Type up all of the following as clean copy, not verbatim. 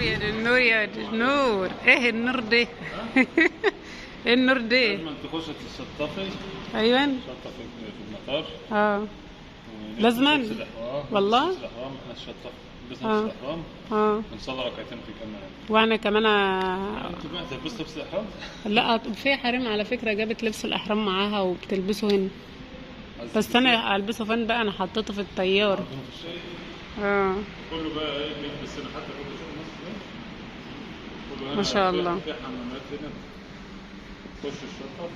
يا دي النور يا دي النور. ايه النور ده؟ ايه النور ده؟ لازم تخش تتشطفي. ايوه تشطفي في المطار. لازما والله. الاحرام احنا نتشطف نلبس الاحرام. ونصلي ركعتين في كمان. وانا كمان انتوا بقى تلبسوا لبس الاحرام؟ لا في حريم على فكره جابت لبس الاحرام معاها وبتلبسه هنا. بس انا البسه فين بقى؟ انا حطيته في الطياره. كله بقى ايه بيلبس هنا حتى كله في مصر. كله هنا ما شاء الله. في حمامات هنا تخش الشطه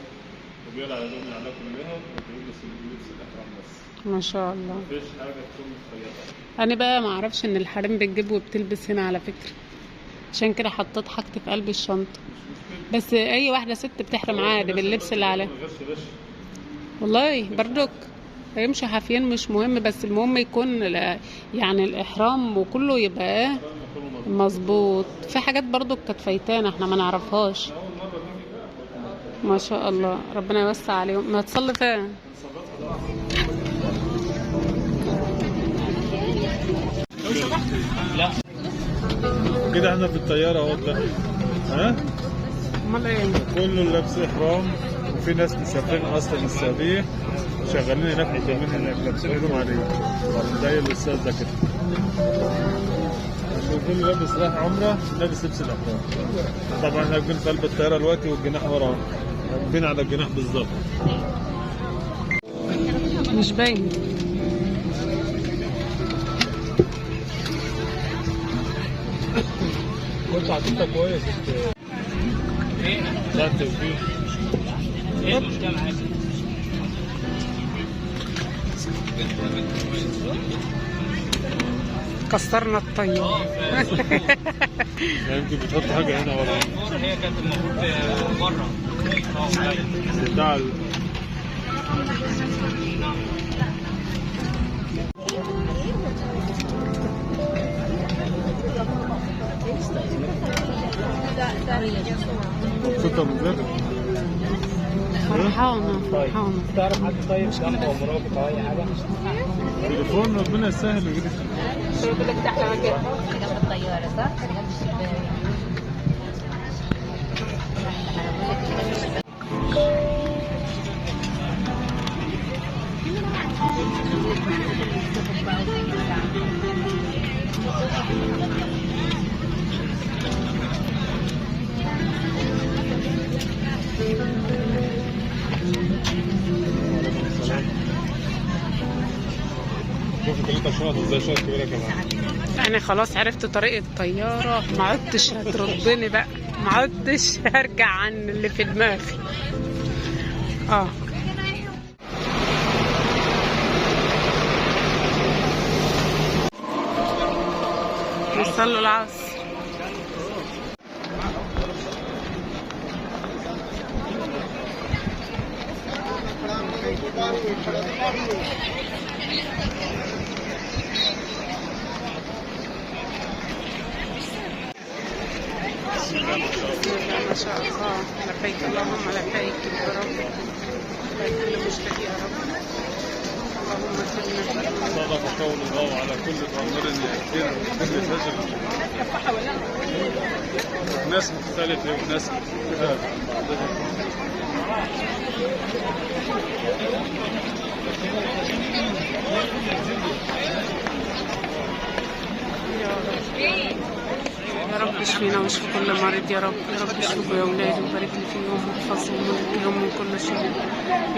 وبيقلع هدوم يعلقوا بيها وبيلبس لبس الاحرام بس. ما شاء الله. مفيش حاجه تكون مخيطه. انا بقى ما اعرفش ان الحريم بتجيب وبتلبس هنا على فكره، عشان كده حطيت حاجتي في قلب الشنطه. بس اي واحده ست بتحرم عادي باللبس اللي عليها. والله برضك يمشوا حافيين مش مهم، بس المهم يكون يعني الاحرام وكله يبقى مظبوط. في حاجات برضك كانت فايتانا احنا ما نعرفهاش. ما شاء الله ربنا يوسع عليهم. ما تصلي فين؟ لا كده احنا في الطياره اهو ده. ها؟ امال ايه؟ كله لابس احرام وفي ناس مسافرين اصلا السعوديه شغالين هناك مقيمين هناك لابسين هدوم عاديه زي الاستاذ ده كده. كله لابس رايح عمره لابس لبس الاحرام. طبعا احنا واقفين في قلب الطياره دلوقتي والجناح ورا واقفين على الجناح بالظبط. مش باين. كنت عطيتها كويس. لا توفيق. ايه المشكله معاك؟ كسرنا الطيارة. يمكن بتحط حاجة هنا ولا هنا؟ هي كانت المفروض بره. بتاع مبسوطة من ذلك؟ فرحانة. تعرف حد طيب جنبه ومرافق او اي حاجه؟ تليفون ربنا يسهل ويجيب. بيقول لك ده احلى مكان جنب الطياره صح؟ جنب الشباك. انا خلاص عرفت طريق الطياره، ما عدتش هتردني بقى، ما عدتش هرجع عن اللي في دماغي. نصلوا العصر. ما شاء الله. لبيك اللهم لبيك يا رب. لبيك كل مشتاق يا رب. اللهم سلم. صدق قول الله على كل ضامر يأتينا كل فجر. ناس مختلفة وناس كده يا رب اشفينا واشفي كل مريض يا رب. يا رب اشفيكم يا اولادي وبارك لي فيهم واحفظهم ونقيهم من كل شر.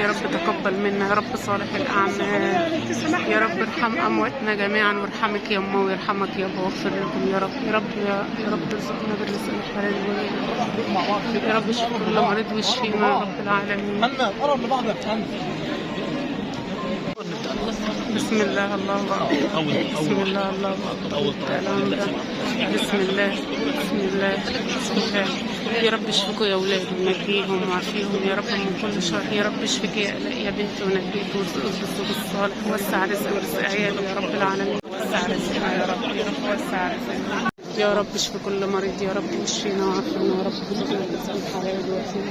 يا رب تقبل منا يا رب صالح الاعمال. يا رب ارحم امواتنا جميعا وارحمك يا امه ويرحمك يا ابو واغفر لكم يا رب. يا رب ارزقنا بالرزق الحلال يا رب اشفي كل مريض واشفينا يا رب العالمين. قرب لبعضك. بسم الله الله اكبر. بسم الله الله اكبر. بسم الله بسم الله بسم الله. يا رب اشفيكم يا اولاد ونجيهم وعافيهم يا رب من كل شر. يا رب اشفيك يا بنتي ونجيك وارزقك بالزوج الصالح ووسع رزقك ورزق عيالي يا رب العالمين. وسع رزقنا يا رب. يا رب وسع رزقنا يا رب. اشفي كل مريض يا رب واشفينا وعافينا يا رب. ارزقنا بالرزق الحلال الوفير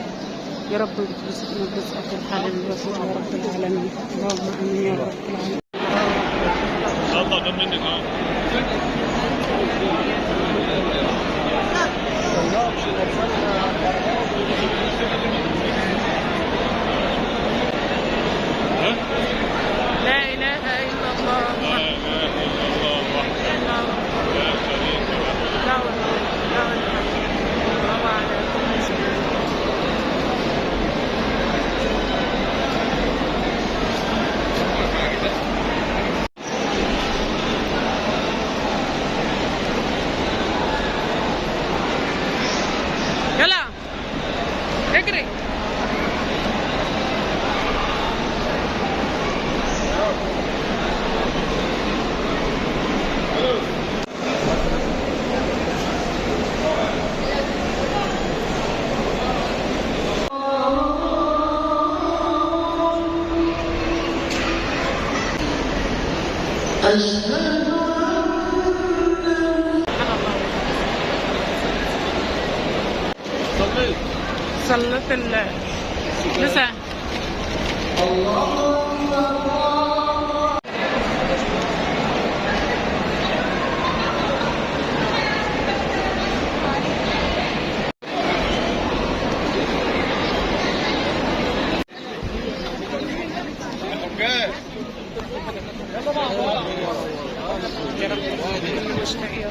يا رب. ارزقنا برزقك الحلال الوفير يا رب العالمين. اللهم امين يا رب العالمين. الله منك لا إله إلا الله لا شريك له له الحمد وهو على كل شيء. يلا اجري. صليت لسه يا رب كل مشتاق يا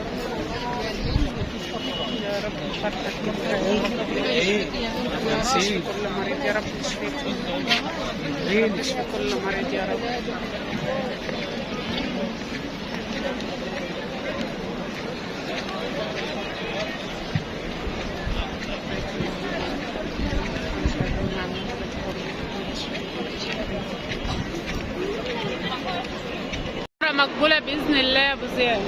رب فرحك اشفي كل مريض يا رب اشفي كل مريض يا رب. مقبولة بإذن الله يا أبو زياد.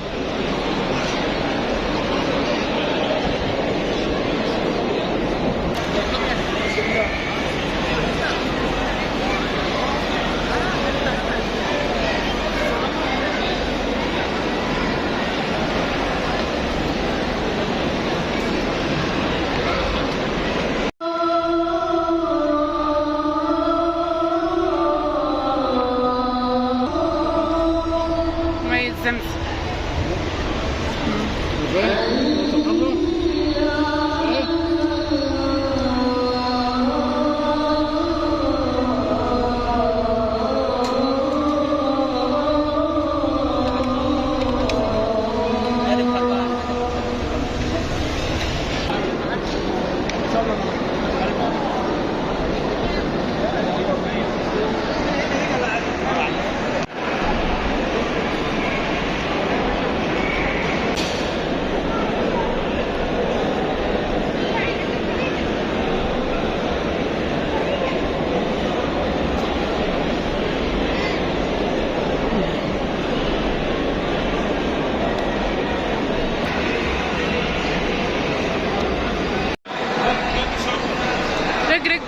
مية زمزم. رجرج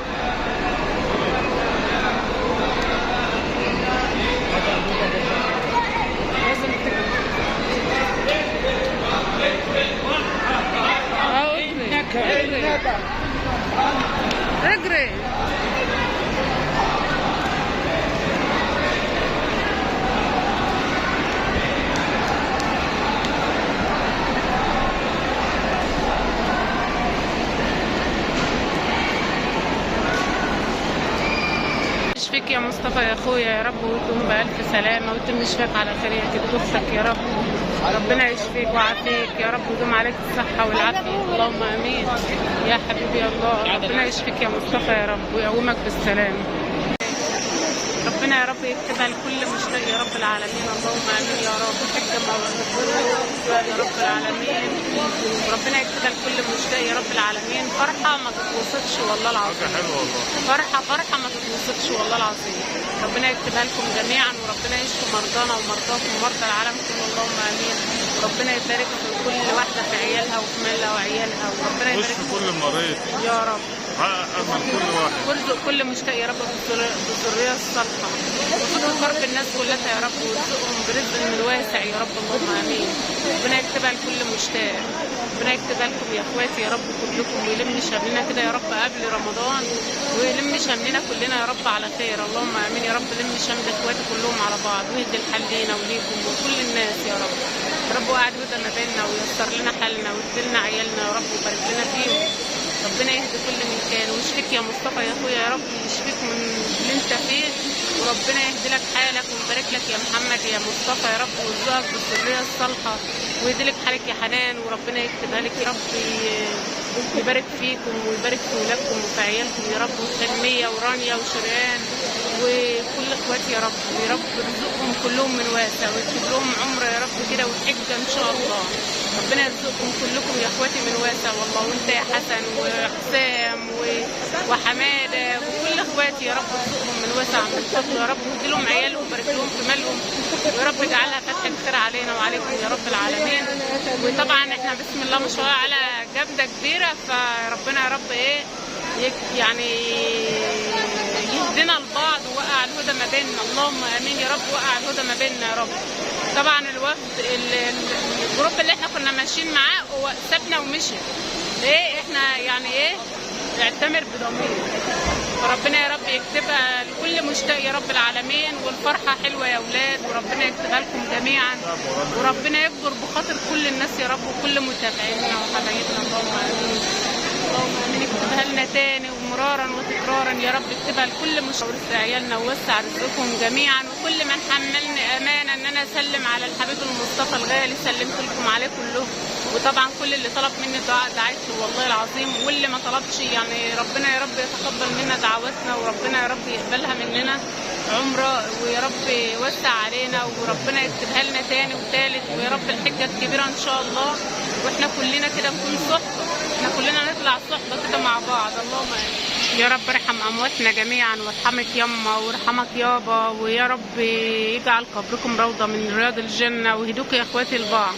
رجرج يشفيك يا مصطفى يا اخويا يا رب، وتقوم بألف سلامة وتم شفاك على خير يا كده اختك يا رب. ربنا يشفيك ويعافيك يا رب ويدوم عليك الصحة والعافية، اللهم امين يا حبيبي يا الله. ربنا يشفيك يا مصطفى يا رب ويقومك بالسلامة. ربنا يا رب يكتبها لكل مشتاق يا رب العالمين، اللهم امين يا رب. حجة مبروك يا رب العالمين، وربنا يكتبها لكل مشتاق يا رب العالمين. فرحة ما تتوصفش والله العظيم، فرحة ما تتوصفش والله العظيم. ربنا يكتبها لكم جميعا، وربنا يشفي مرضانا ومرضاكم ومرضى العالم كله، اللهم امين. وربنا يبارك في كل واحدة في عيالها وفي مالها وعيالها، وربنا يبارك في كل مريض يا رب. أمل كل واحد، وارزق كل مشتاق يا رب بالذرية الصالحة، وارزق كرب الناس كلها يا رب، وارزقهم برزق من الواسع يا رب، اللهم امين. ربنا يكتبها لكل مشتاق، ربنا يكتبها لكم يا اخواتي يا رب كلكم، ويلم شملنا كده يا رب قبل رمضان، ويلم شملنا كلنا يا رب على خير، اللهم امين يا رب. لم شمل اخواتي كلهم على بعض، ويهدي الحل لينا وليكم وكل الناس يا رب. رب واقعد هدى ما بيننا ويسر لنا حالنا ويديلنا عيالنا يا رب ويبارك لنا فيهم. ربنا يهدي كل من كان ويشفيك يا مصطفى يا اخويا يا رب، يشفيك من اللي انت فيه، وربنا يهدي لك حالك ويبارك لك يا محمد يا مصطفى يا رب، ويرزقك بالذريه الصالحه ويهدي لك حالك يا حنان، وربنا يكتبها لك يا رب، يبارك فيكم ويبارك في ولادكم وفي عيالكم يا رب، وتنميه ورانيا وشريان وكل اخواتي يا رب، ويا رب يرزقهم كلهم من واسع ويكتب لهم عمر يا رب كده وحجه ان شاء الله. ربنا يرزقكم كلكم يا اخواتي من واسع والله، وانت يا حسن وحسام وحماده وكل اخواتي يا رب يرزقهم من واسع من فضله يا رب، ويدي لهم عيالهم ويبارك لهم في مالهم، ويا رب يجعلها فتحه خير علينا وعليكم يا رب العالمين. وطبعا احنا بسم الله ما شاء الله على جامده كبيره، فربنا يا رب ايه يعني يهدينا لبعض ووقع الهدى ما بيننا، اللهم امين يا رب، وقع الهدى ما بيننا يا رب. طبعا الوفد الجروب اللي احنا كنا ماشيين معاه هو سابنا ومشي، ليه احنا يعني ايه نعتمر بضمير، فربنا يا رب يكتبها لكل مشتاق يا رب العالمين، والفرحه حلوه يا اولاد، وربنا يكتبها لكم جميعا، وربنا يكبر بخاطر كل الناس يا رب وكل متابعينا وحبايبنا، اللهم امين اللهم امين. اكتبها لنا تاني ومرارا وتكرارا يا رب، اكتبها لكل مشاور عيالنا ووسع رزقكم جميعا، وكل من حملني امانه ان انا اسلم على الحبيب المصطفى الغالي سلمت لكم عليه كلهم، وطبعا كل اللي طلب مني دعاء دعيته والله العظيم، واللي ما طلبش يعني ربنا يا رب يتقبل منا دعواتنا، وربنا يا رب يقبلها مننا عمره، ويا رب يوسع علينا، وربنا يكتبها لنا تاني وتالت، ويا رب الحجه الكبيره ان شاء الله، واحنا كلنا كده نكون صحبه، احنا كلنا نطلع صحبه كده مع بعض. اللهم امين يا رب، ارحم امواتنا جميعا وارحمك يما وارحمك يابا، ويا رب يجعل قبركم روضه من رياض الجنه، ويهدوك يا اخواتي لبعض،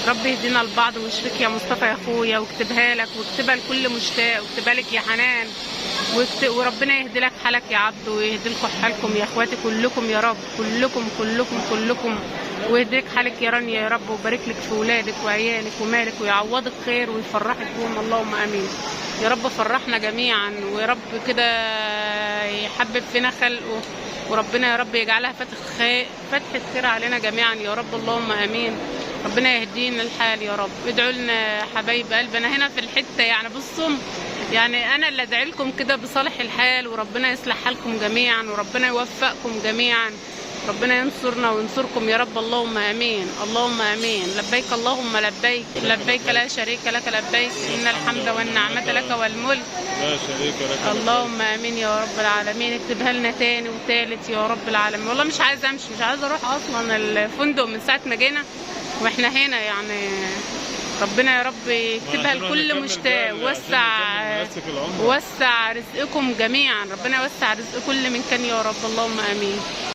رب يهدينا لبعض ويشفيك يا مصطفى يا اخويا، واكتبها لك واكتبها لكل مشتاق، واكتبها لك يا حنان، وربنا يهدي لك حالك يا عبد، ويهدي لكم حالكم يا اخواتي كلكم يا رب، كلكم كلكم كلكم، ويهديك حالك يا رانيا يا رب، ويبارك لك في ولادك وعيالك ومالك، ويعوضك خير ويفرحك بهم، اللهم امين يا رب. فرحنا جميعا، ويا رب كده يحبب فينا خلقه، وربنا يا رب يجعلها فتحة خير علينا جميعا يا رب، اللهم امين. ربنا يهدينا الحال يا رب. ادعوا لنا حبايب قلب، انا هنا في الحته يعني بصوا يعني انا اللي ادعي لكم كده بصالح الحال، وربنا يصلح حالكم جميعا، وربنا يوفقكم جميعا، ربنا ينصرنا وينصركم يا رب، اللهم امين اللهم امين. لبيك اللهم لبيك، لبيك لا شريك لك لبيك، ان الحمد والنعمه لك والملك لا شريك لك، اللهم امين يا رب العالمين. اكتبها لنا تاني وتالت يا رب العالمين. والله مش عايزه امشي، مش عايزه اروح اصلا الفندق من ساعه ما جينا واحنا هنا يعني. ربنا يا رب يكتبها لكل مشتاق، وسع رزقكم جميعا، ربنا يوسع رزق كل من كان يا رب، اللهم امين.